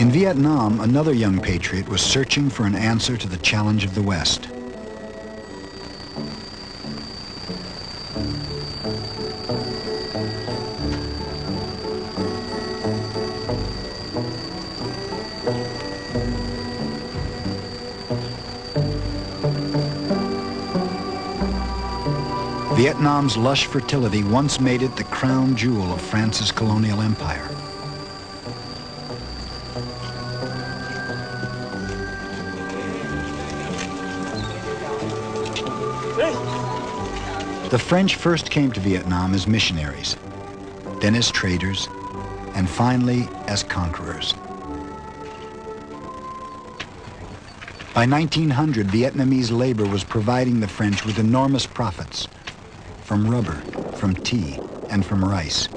In Vietnam, another young patriot was searching for an answer to the challenge of the West. Vietnam's lush fertility once made it the crown jewel of France's colonial empire. The French first came to Vietnam as missionaries, then as traders, and finally as conquerors. By 1900, Vietnamese labor was providing the French with enormous profits from rubber, from tea, and from rice.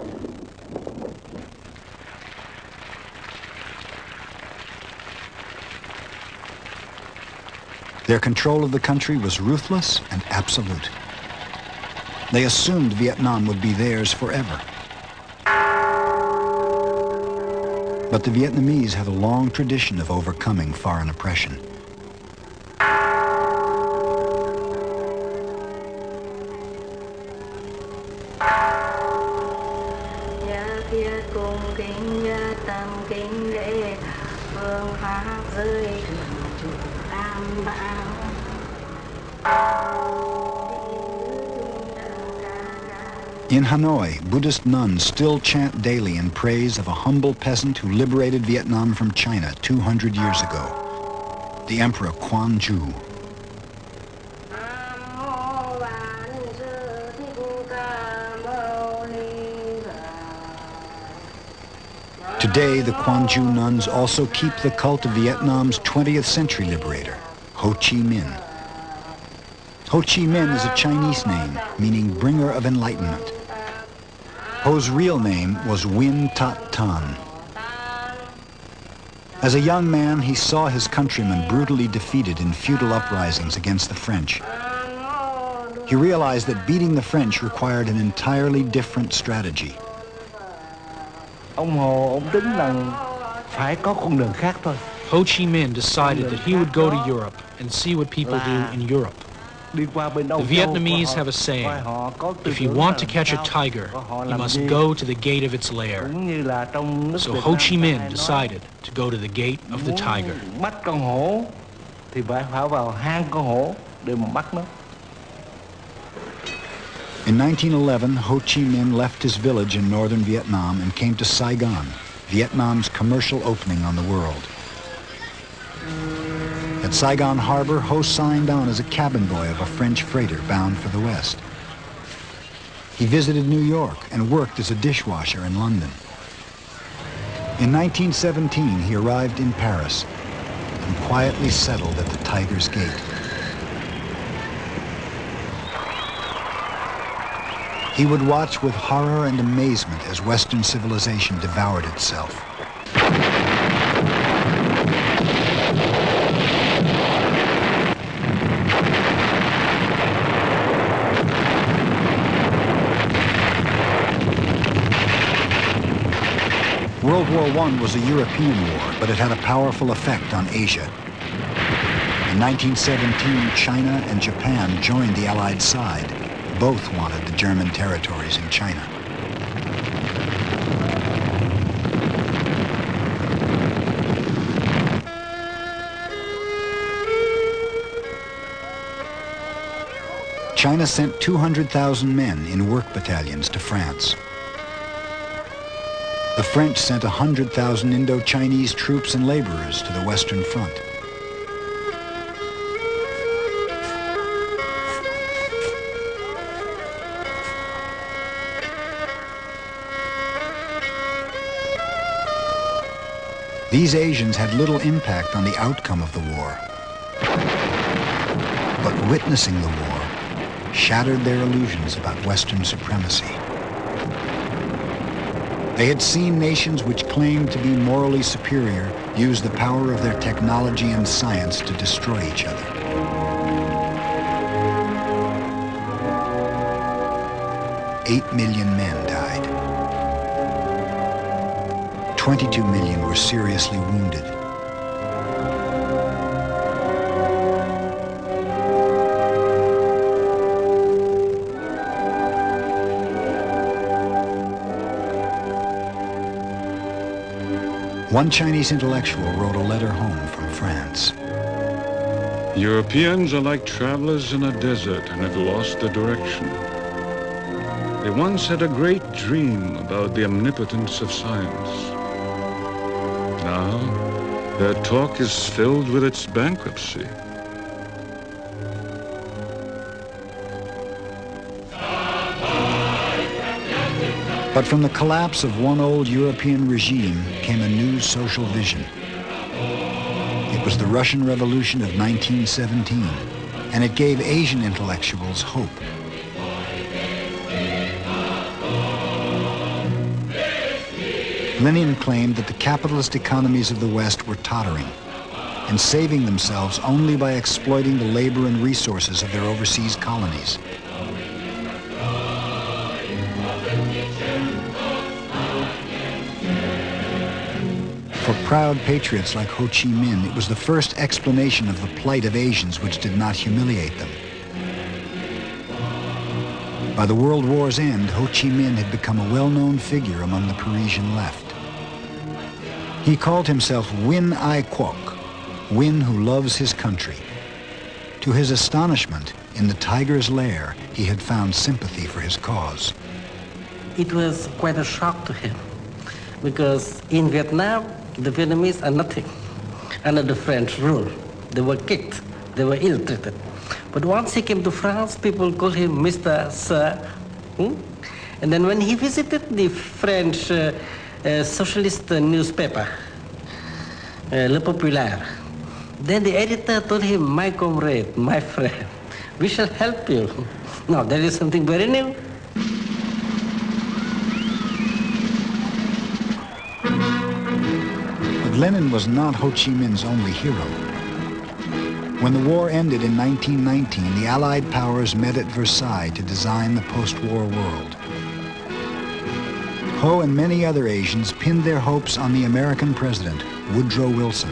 Their control of the country was ruthless and absolute. They assumed Vietnam would be theirs forever. But the Vietnamese have a long tradition of overcoming foreign oppression. In Hanoi, Buddhist nuns still chant daily in praise of a humble peasant who liberated Vietnam from China 200 years ago, the Emperor Quang Ju. Today, the Quang Ju nuns also keep the cult of Vietnam's 20th century liberator, Ho Chi Minh. Ho Chi Minh is a Chinese name meaning bringer of enlightenment. Ho's real name was Nguyen Tat Tan. As a young man, he saw his countrymen brutally defeated in feudal uprisings against the French. He realized that beating the French required an entirely different strategy. Ho Chi Minh decided that he would go to Europe and see what people do in Europe. The Vietnamese have a saying, if you want to catch a tiger, you must go to the gate of its lair. So Ho Chi Minh decided to go to the gate of the tiger. In 1911, Ho Chi Minh left his village in northern Vietnam and came to Saigon, Vietnam's commercial opening on the world. At Saigon Harbor, Ho signed on as a cabin boy of a French freighter bound for the West. He visited New York and worked as a dishwasher in London. In 1917, he arrived in Paris and quietly settled at the Tiger's Gate. He would watch with horror and amazement as Western civilization devoured itself. World War I was a European war, but it had a powerful effect on Asia. In 1917, China and Japan joined the Allied side. Both wanted the German territories in China. China sent 200,000 men in work battalions to France. The French sent 100,000 Indo-Chinese troops and laborers to the Western Front. These Asians had little impact on the outcome of the war. But witnessing the war shattered their illusions about Western supremacy. They had seen nations which claimed to be morally superior use the power of their technology and science to destroy each other. "8 million men died. 22 million were seriously wounded. One Chinese intellectual wrote a letter home from France. Europeans are like travelers in a desert and have lost their direction. They once had a great dream about the omnipotence of science. Now, their talk is filled with its bankruptcy. But from the collapse of one old European regime came a new social vision. It was the Russian Revolution of 1917, and it gave Asian intellectuals hope. Lenin claimed that the capitalist economies of the West were tottering and saving themselves only by exploiting the labor and resources of their overseas colonies. For proud patriots like Ho Chi Minh, it was the first explanation of the plight of Asians which did not humiliate them. By the World War's end, Ho Chi Minh had become a well-known figure among the Parisian left. He called himself Win Ai Kwok, Win who loves his country. To his astonishment, in the tiger's lair, he had found sympathy for his cause. It was quite a shock to him, because in Vietnam, the Vietnamese are nothing under the French rule. They were kicked, they were ill-treated. But once he came to France, people called him Mr. Sir. And then when he visited the French socialist newspaper, Le Populaire, then the editor told him, my comrade, my friend, we shall help you. Now, there is something very new. But Lenin was not Ho Chi Minh's only hero. When the war ended in 1919, the Allied powers met at Versailles to design the post-war world. Ho and many other Asians pinned their hopes on the American president, Woodrow Wilson.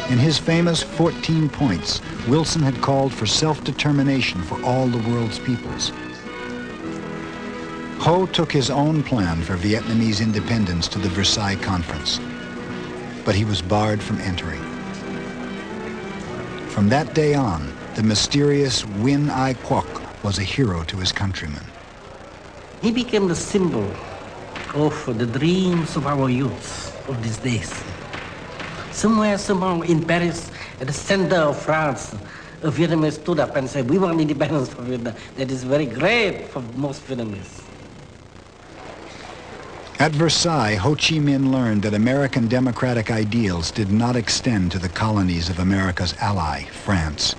In his famous 14 points, Wilson had called for self-determination for all the world's peoples. Ho took his own plan for Vietnamese independence to the Versailles Conference, but he was barred from entering. From that day on, the mysterious Win Ai Kwok was a hero to his countrymen. He became the symbol of the dreams of our youth of these days. Somewhere, somehow in Paris, at the center of France, a Vietnamese stood up and said, we want independence for Vietnam. That is very great for most Vietnamese. At Versailles, Ho Chi Minh learned that American democratic ideals did not extend to the colonies of America's ally, France.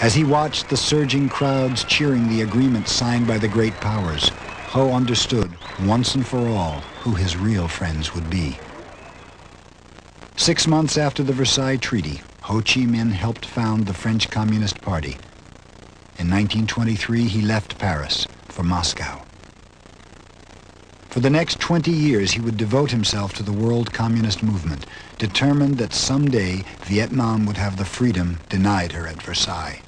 As he watched the surging crowds cheering the agreement signed by the great powers, Ho understood, once and for all, who his real friends would be. 6 months after the Versailles Treaty, Ho Chi Minh helped found the French Communist Party. In 1923, he left Paris for Moscow. For the next 20 years, he would devote himself to the world communist movement, determined that someday Vietnam would have the freedom denied her at Versailles.